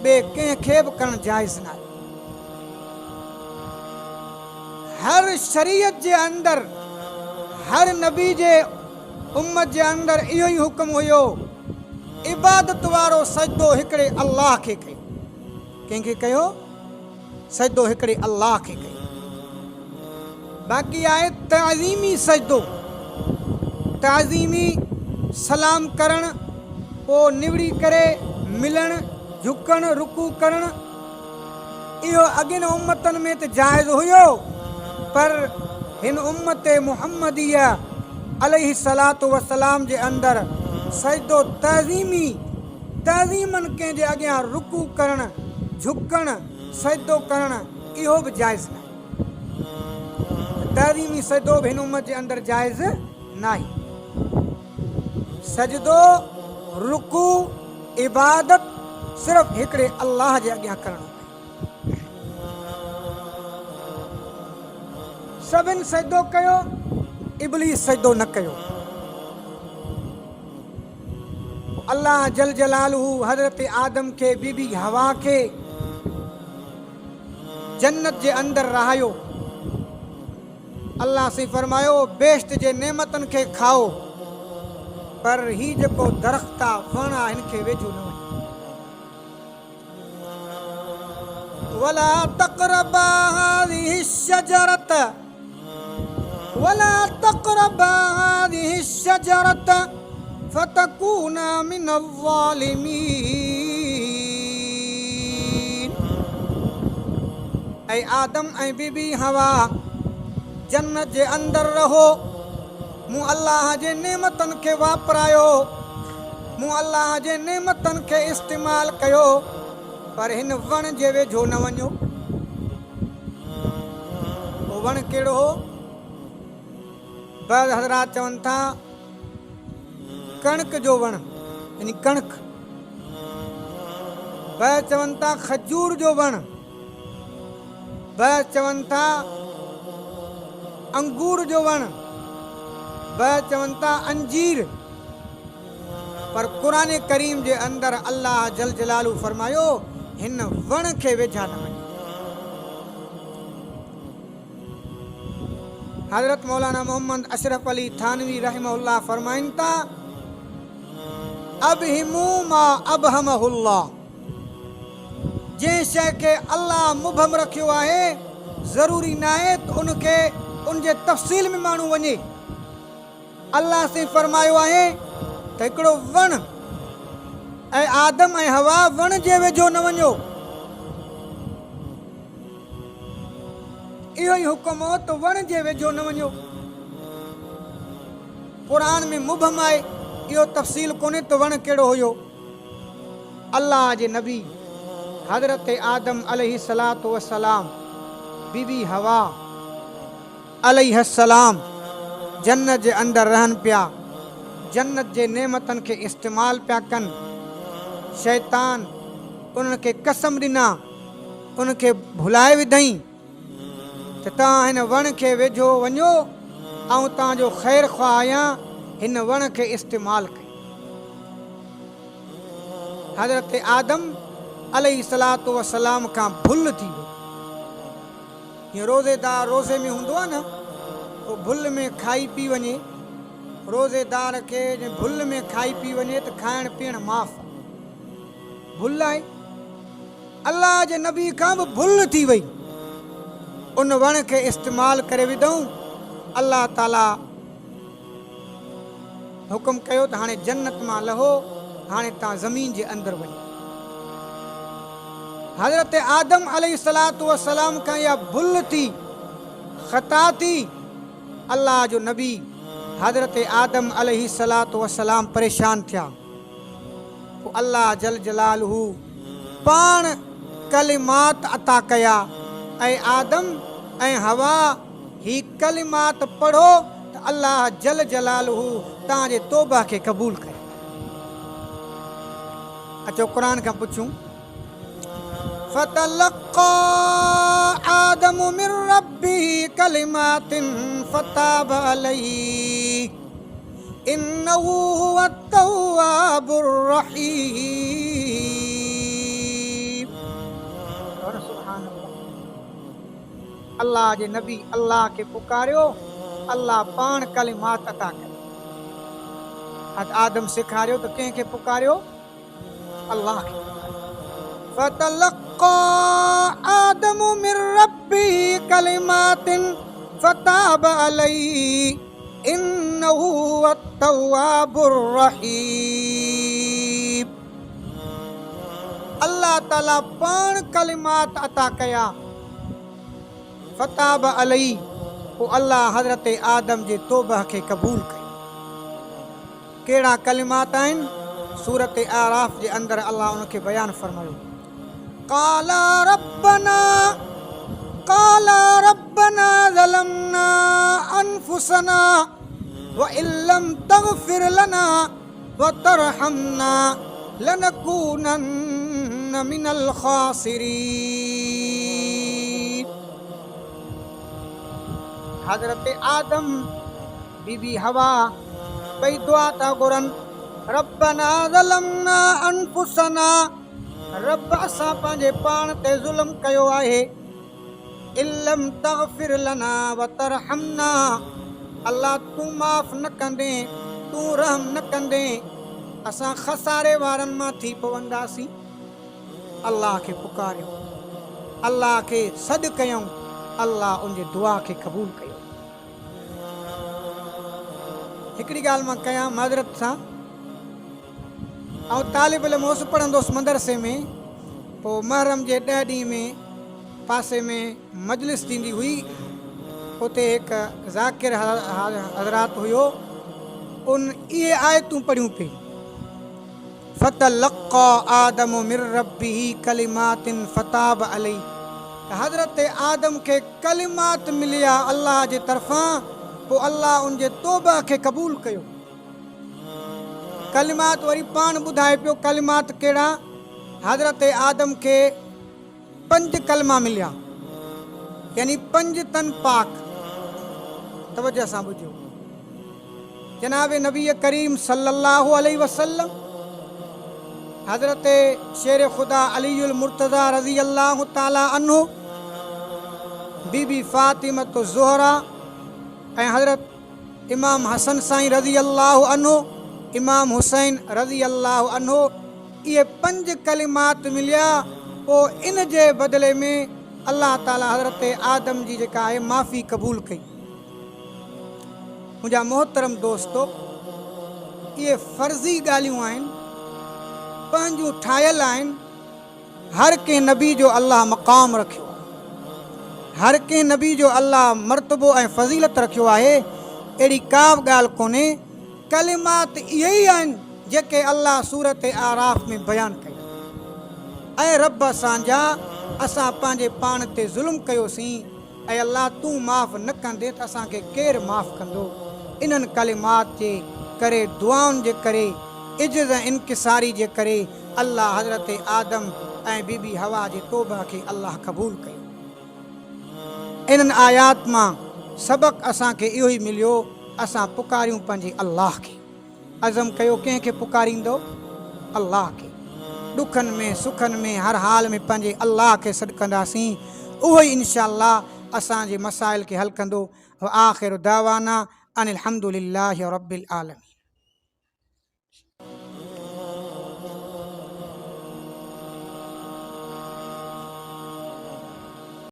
ॿिए कंहिंखे बि करणु जाइज़ न आहे। हर शरीयत जे अंदरि हर नबी जे उम्मत जे अंदरि इहो ई हुकुम हुयो, इबादत वारो सजदो हिकिड़े अल्लाह खे कयो। कंहिंखे कयो? सजदो हिकिड़े अल्लाह खे कयो। बाक़ी आहे ताज़ीमी सजदो, ताज़ीमी सलाम करणु, पोइ निवड़ी करे मिलणु, झुकणु, रुकू करणु। इहो अॻिन उम्मतनि में त जाइज़ हुयो, पर हिन उम्मत मुहम्मदीया अलैहि सलातु वसलाम जे अंदरि सजदो ताज़ीमी, ताज़ीमन कंहिंजे अॻियां रुकू करणु, झुकणु, सजदो करणु, इहो बि जाइज़ न आहे। ताज़ीमी सजदो बि हिन उम्मत जे अंदरि जाइज़ न आहे। सजदो, रुकू, इबादत सिर्फ़ हिकिड़े अल्लाह जे अॻियां करणो। सभिनि सजदो कयो, इब्लीस सजदो न कयो। अल्लाह जल जलालहू हज़रत आदम खे, बीबी हवा खे जन्नत जे अंदरि रहायो। अल्लाह से फरमायो बेश्त जे नेमतनि खे खाओ, पर ही जेको दरख़्त आहे, वण आहे, हिन खे वेझो न वञो। वला तक़रबा हाज़िहि शजरत, वला तक़रबा हाज़िहि शजरत फतकूना मिनल ज़ालिमीन। ऐं आदम ऐं बीबी हवा जन्नत जे अंदरि रहो, मूं अल्लाह जे नेमतनि खे वापरायो, मूं अल्लाह जे नेमतनि खे इस्तेमालु कयो, पर हिन वण जे वेझो न वञो। उहो वण कहिड़ो हो? बाद हज़रात चवनि था कणक जो वण, यानी कणक। बाद चवनि था खजूर जो वण, बाद चवनि था अंगूर जो वण, बाद चवनि था अंजीर। पर क़ुरान करीम जे अंदरि अल्लाह जल जलालू फरमायो हिन वण खे वेझा न वञो। हज़रत मौलाना मोहम्मद अशरफ अली थानवी रहमहुल्लाह फरमाइनि था अबहिमू मा अबहमहुल्लाह, जंहिं शइ खे अल्लाह मुबहम रखियो आहे ज़रूरी न आहे त उनखे उन जे तफ़सील में माण्हू वञे। अल्लाह से फरमायो आहे त हिकिड़ो वण ऐं आदम ऐं हवा वण जे वेझो न वञो। इहो ई हुकुम हो त वण जे वेझो न वञो। क़ुरान में मुबहम आहे, इहो तफ़सील कोन्हे त वण कहिड़ो हुयो। अल्लाह जे नबी हज़रत आदम अलैहि सलातु वसलाम, बीबी हवा अलैहि सलाम जन्नत जे अंदरि रहनि पिया, जन्नत जे नेमतनि खे इस्तेमालु पिया कनि। शैतान उन्हनि खे कसम ॾिना, उनखे भुलाए विधई त तव्हां हिन वण खे वेझो वञो, ऐं तव्हांजो ख़ैर ख़्वाह आहियां, हिन वण खे इस्तेमालु कयो। हज़रत आदम अलैहि सलातु वसलाम खां भुल थी वियो। हीअं रोज़ेदार रोज़े में हूंदो आहे न, उहो भुल में खाई पी वञे, रोज़ेदार खे भुल में खाई पी वञे त खाइण पीअण माफ़, भुल आहे। अल्लाह जे नबी खां बि भुल थी वई, उन वण खे इस्तेमालु करे विधऊं। अल्लाह ताला हुकुम कयो त हाणे जन्नत मां लहो, हाणे तव्हां ज़मीन जे अंदरि वञो। हज़रत आदम अलैहि सलातु वसलाम खां इहा भुल थी, ख़ता थी। अल्लाह जो नबी हज़रत आदम अलैहि सलातु वसलाम परेशान थिया। पोइ अल्लाह जल जलालहू पाण कलिमात अता कया, ऐं आदम ऐं हवा ही कलिमात पढ़ो त अल्लाह जल जलालहू तव्हांजे तौबा खे क़बूल करे। अचो क़ुरान खां पुछूं। फ़तलक़्क़ा आदम मिन रब्बिही कलिमातिन फ़ताब अलैहि इन्नहू हुवत तव्वाबुर रहीम। अल्लाह जे नबी अल्लाह के पुकारियो, अल्लाह पाण कलिमात अता करे। हद आदम सिखारियो तो कंहिंखे पुकारियो? अल्लाह के। फतलक्का आदम मिर रब्बी कलिमातिन फताब अलैहि इन्नहु अत-तव्वाबुर रहीम। अल्लाह ताला पाण कलिमात अता कया। फताब अलैहि, पोइ अल्लाह हज़रत आदम जे तौबह खे क़बूल कयो। कहिड़ा कलिमात आहिनि? सूरत आराफ जे अंदरि अल्लाह उनखे बयानु फरमायो। काला रब्बना ज़लमना अनफुसना व इल्लम तग़फिर लना व तरहमना लनकूनन्न मिनल ख़ासिरीन। हज़रत आदम, बीबी हवा बई दुआ था घुरनि, रब्बना ज़लमना अनफुसना, रब असां पंहिंजे पाण ते ज़ुल्म कयो आहे। इल्लम तग़फिर लना व तरहमना, अल्लाह तूं माफ़ न कंदे, तूं रहम न कंदे, असां खसारे वारनि मां थी पवंदासीं। अल्लाह खे पुकारियो, अल्लाह खे सॾु कयूं, अल्लाह उनजे दुआ खे क़बूल कयो। हिकिड़ी ॻाल्हि मां कयां माज़रत सां, ऐं तालिब इल्म होसि पढ़ंदुसि मदरसे में, पोइ महरम जे 10 ॾींहं में पासे में मजलिस थींदी हुई। उते हिकु ज़ाकिर हज़रात हुयो, उन इहे आयतूं पढ़ियूं पई। फतलक्का आदम मिर रब्बिही कलिमातिन फताब अलैहि। हज़रत आदम खे कलिमात मिलिया अल्लाह जे तरफ़ां, पोइ अल्लाह उनजे तौबा खे क़बूल कयो। कलिमात वरी पाण ॿुधाए पियो, कलिमात कहिड़ा? हज़रत आदम खे 5 कलमा मिलिया, यानी 5 तन पाक। तवज्जो सां ॿुधो। जनाब नबी करीम सल्लल्लाहु अलैहि वसल्लम, हज़रत शेर खुदा अलीउल मुर्तज़ा रज़ी अल्लाह ताला अन्हु, बीबी फातिमत ज़ुहरा ऐं हज़रत इमाम हसन साईं रज़ी अल्लाह अन्हु, इमाम हुसैन रज़ी अल्लाह अन्हु, इहे 5 कलिमात मिलिया। पोइ इन जे बदिले में अल्लाह ताला हज़रत आदम जी जेका आहे माफ़ी क़बूल कई। मुंहिंजा मोहतरम दोस्तो, इहे फ़र्ज़ी ॻाल्हियूं आहिनि, पंहिंजूं ठाहियल आहिनि। हर कंहिं नबी जो अल्लाह मक़ाम रखियो, हर कंहिं नबी जो अल्लाह मर्तबो ऐं फ़ज़ीलत रखियो आहे। अहिड़ी का बि ॻाल्हि कोन्हे। कलिमात इहे ई आहिनि जेके अल्लाह सूरत आराफ में बयानु कई। ऐं रब असांजा, असां पंहिंजे पाण ते ज़ुल्म कयोसीं, ऐं अल्लाह तूं माफ़ न कंदे त असांखे केरु माफ़ कंदो। इन्हनि कलिमात जे करे, दुआउनि जे करे, इज़्ज़त ऐं इनकिसारी जे करे अल्लाह हज़रत आदम ऐं बीबी हवा जे तौबा खे अल्लाह क़बूल कयो। इन्हनि आयात मां सबक़ असांखे इहो ई मिलियो, असां पुकारियूं पंहिंजे अल्लाह खे। अज़म कयो कंहिंखे पुकारींदो? अल्लाह खे। ॾुखनि में सुखनि में हर हाल में पंहिंजे अल्लाह खे सॾु कंदासीं, उहो ई इंशाअल्लाह असांजे मसाइल खे हल कंदो। आख़िर दावाना अनिल हम्दुलिल्लाहि रब्बिल आलमीन।